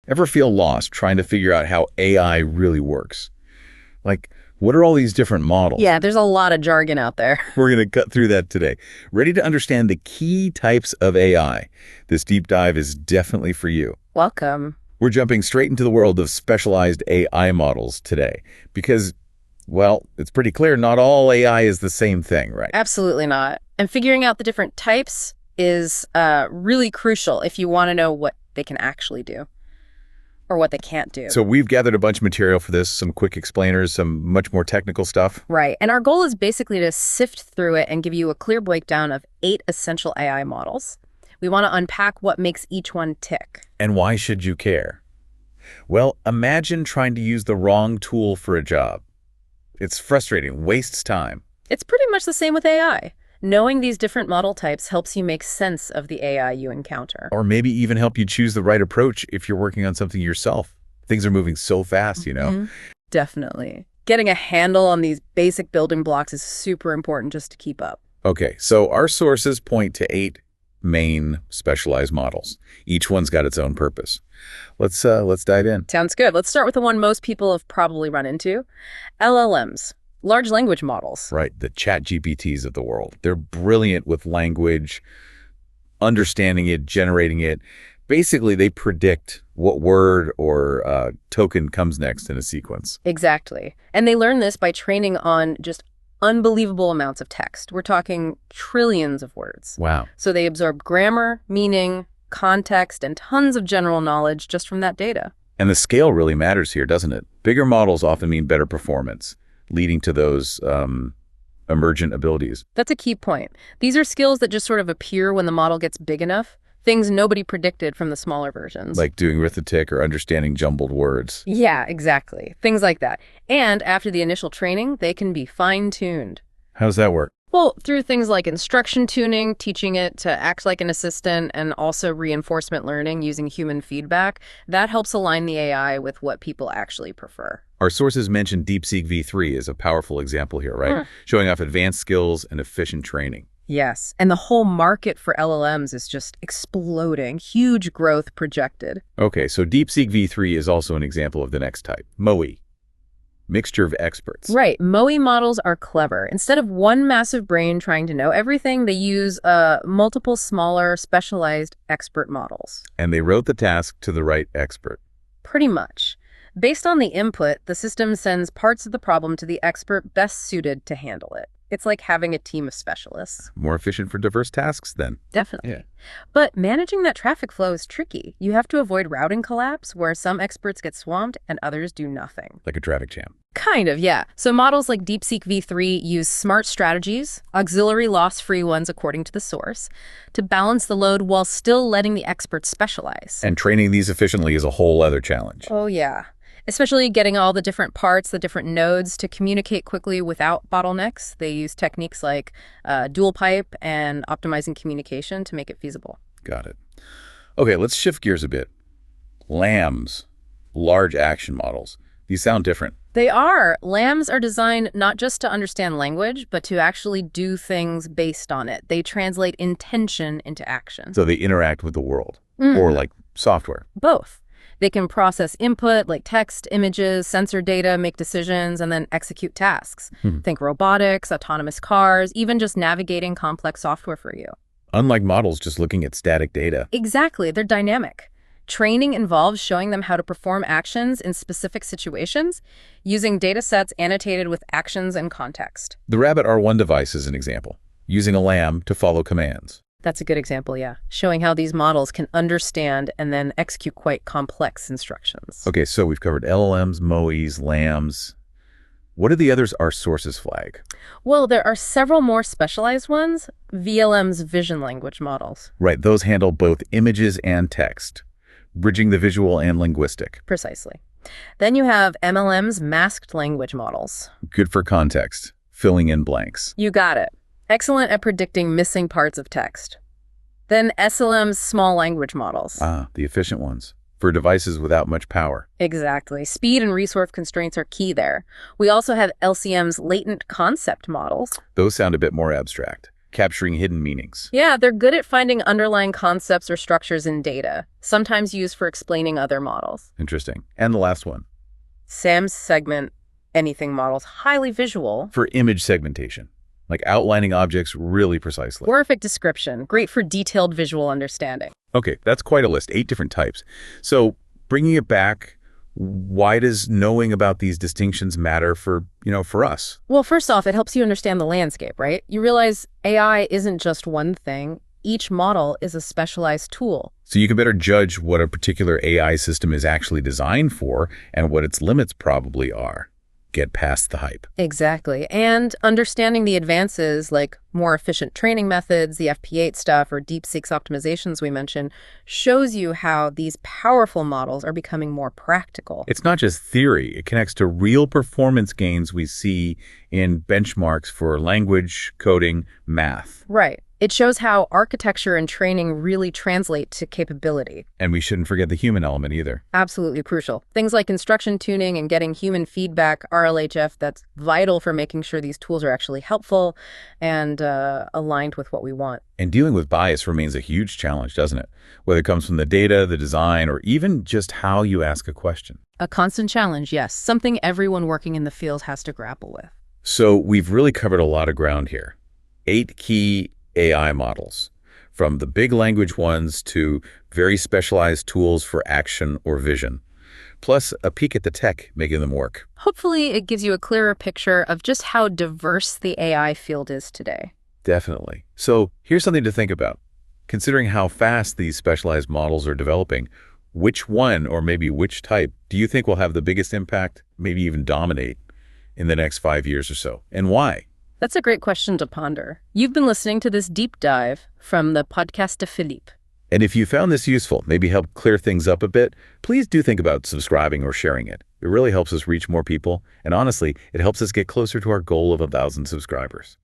Ever feel lost trying to figure out how AI really works? Like, what are all these different models? Yeah, there's a lot of jargon out there. We're going to cut through that today. Ready to understand the key types of AI? This deep dive is definitely for you. Welcome. We're jumping straight into the world of specialized AI models today because, well, it's pretty clear not all AI is the same thing, right? Absolutely not. And figuring out the different types is really crucial if you want to know what they can actually do or what they can't do. So we've gathered a bunch of material for this, some quick explainers, some much more technical stuff. Right. And our goal is basically to sift through it and give you a clear breakdown of 8 essential AI models. We want to unpack what makes each one tick. And why should you care? Well, imagine trying to use the wrong tool for a job. It's frustrating, wastes time. It's pretty much the same with AI. Knowing these different model types helps you make sense of the AI you encounter. Or maybe even help you choose the right approach if you're working on something yourself. Things are moving so fast, you know? Mm-hmm. Definitely. Getting a handle on these basic building blocks is super important just to keep up. Okay, so our sources point to 8 main specialized models. Each one's got its own purpose. Let's dive in. Sounds good. Let's start with the one most people have probably run into, LLMs. Large language models. Right, the ChatGPTs of the world. They're brilliant with language, understanding it, generating it. Basically, they predict what word or token comes next in a sequence. Exactly. And they learn this by training on just unbelievable amounts of text. We're talking trillions of words. Wow. So they absorb grammar, meaning, context, and tons of general knowledge just from that data. And the scale really matters here, doesn't it? Bigger models often mean better performance, leading to those emergent abilities. That's a key point. These are skills that just sort of appear when the model gets big enough, things nobody predicted from the smaller versions. Like doing arithmetic or understanding jumbled words. Yeah, exactly. Things like that. And after the initial training, they can be fine-tuned. How does that work? Well, through things like instruction tuning, teaching it to act like an assistant, and also reinforcement learning using human feedback, that helps align the AI with what people actually prefer. Our sources mention DeepSeek V3 as a powerful example here, right? Showing off advanced skills and efficient training. Yes, and the whole market for LLMs is just exploding. Huge growth projected. Okay, so DeepSeek V3 is also an example of the next type, MOE, mixture of experts. Right, MOE models are clever. Instead of one massive brain trying to know everything, they use multiple smaller, specialized expert models. And they wrote the task to the right expert. Pretty much. Based on the input, the system sends parts of the problem to the expert best suited to handle it. It's like having a team of specialists. More efficient for diverse tasks, then. Definitely. Yeah. But managing that traffic flow is tricky. You have to avoid routing collapse, where some experts get swamped and others do nothing. Like a traffic jam. Kind of, yeah. So models like DeepSeek V3 use smart strategies, auxiliary loss-free ones according to the source, to balance the load while still letting the experts specialize. And training these efficiently is a whole other challenge. Oh, yeah. Especially getting all the different parts, the different nodes to communicate quickly without bottlenecks. They use techniques like dual pipe and optimizing communication to make it feasible. Got it. Okay, let's shift gears a bit. LAMs, large action models. These sound different. They are. LAMs are designed not just to understand language, but to actually do things based on it. They translate intention into action. So they interact with the world, or like software. Both. They can process input like text, images, sensor data, make decisions, and then execute tasks. Think robotics, autonomous cars, even just navigating complex software for you. Unlike models just looking at static data. Exactly. They're dynamic. Training involves showing them how to perform actions in specific situations using data sets annotated with actions and context. The Rabbit R1 device is an example, using a LAM to follow commands. That's a good example, yeah. Showing how these models can understand and then execute quite complex instructions. Okay, so we've covered LLMs, MOEs, LAMs. What are the others our sources flag? Well, there are several more specialized ones. VLM's vision language models. Right, those handle both images and text, bridging the visual and linguistic. Precisely. Then you have MLM's masked language models. Good for context, filling in blanks. You got it. Excellent at predicting missing parts of text. Then SLM's small language models. Ah, the efficient ones, for devices without much power. Exactly. Speed and resource constraints are key there. We also have LCM's latent concept models. Those sound a bit more abstract. capturing hidden meanings. Yeah, they're good at finding underlying concepts or structures in data, sometimes used for explaining other models. Interesting. And the last one. SAM's segment anything models, highly visual. For image segmentation, like outlining objects really precisely. Horrific description, great for detailed visual understanding. Okay, that's quite a list, 8 different types. So bringing it back, why does knowing about these distinctions matter for us? Well, first off, it helps you understand the landscape, right? You realize AI isn't just one thing. Each model is a specialized tool. So you can better judge what a particular AI system is actually designed for and what its limits probably are. Get past the hype. Exactly. And understanding the advances like more efficient training methods, the FP8 stuff, or DeepSeek's optimizations we mentioned, shows you how these powerful models are becoming more practical. It's not just theory. It connects to real performance gains we see in benchmarks for language, coding, math. Right. It shows how architecture and training really translate to capability. And we shouldn't forget the human element either. Absolutely crucial. Things like instruction tuning and getting human feedback, RLHF, that's vital for making sure these tools are actually helpful and aligned with what we want. And dealing with bias remains a huge challenge, doesn't it? Whether it comes from the data, the design, or even just how you ask a question. A constant challenge, yes. Something everyone working in the field has to grapple with. So we've really covered a lot of ground here. 8 key AI models, from the big language ones to very specialized tools for action or vision, plus a peek at the tech making them work. Hopefully, it gives you a clearer picture of just how diverse the AI field is today. Definitely. So here's something to think about. Considering how fast these specialized models are developing, which one or maybe which type do you think will have the biggest impact, maybe even dominate, in the next 5 years or so? And why? That's a great question to ponder. You've been listening to this deep dive from the Podcast de Philippe. And if you found this useful, maybe help clear things up a bit, please do think about subscribing or sharing it. It really helps us reach more people. And honestly, it helps us get closer to our goal of 1,000 subscribers.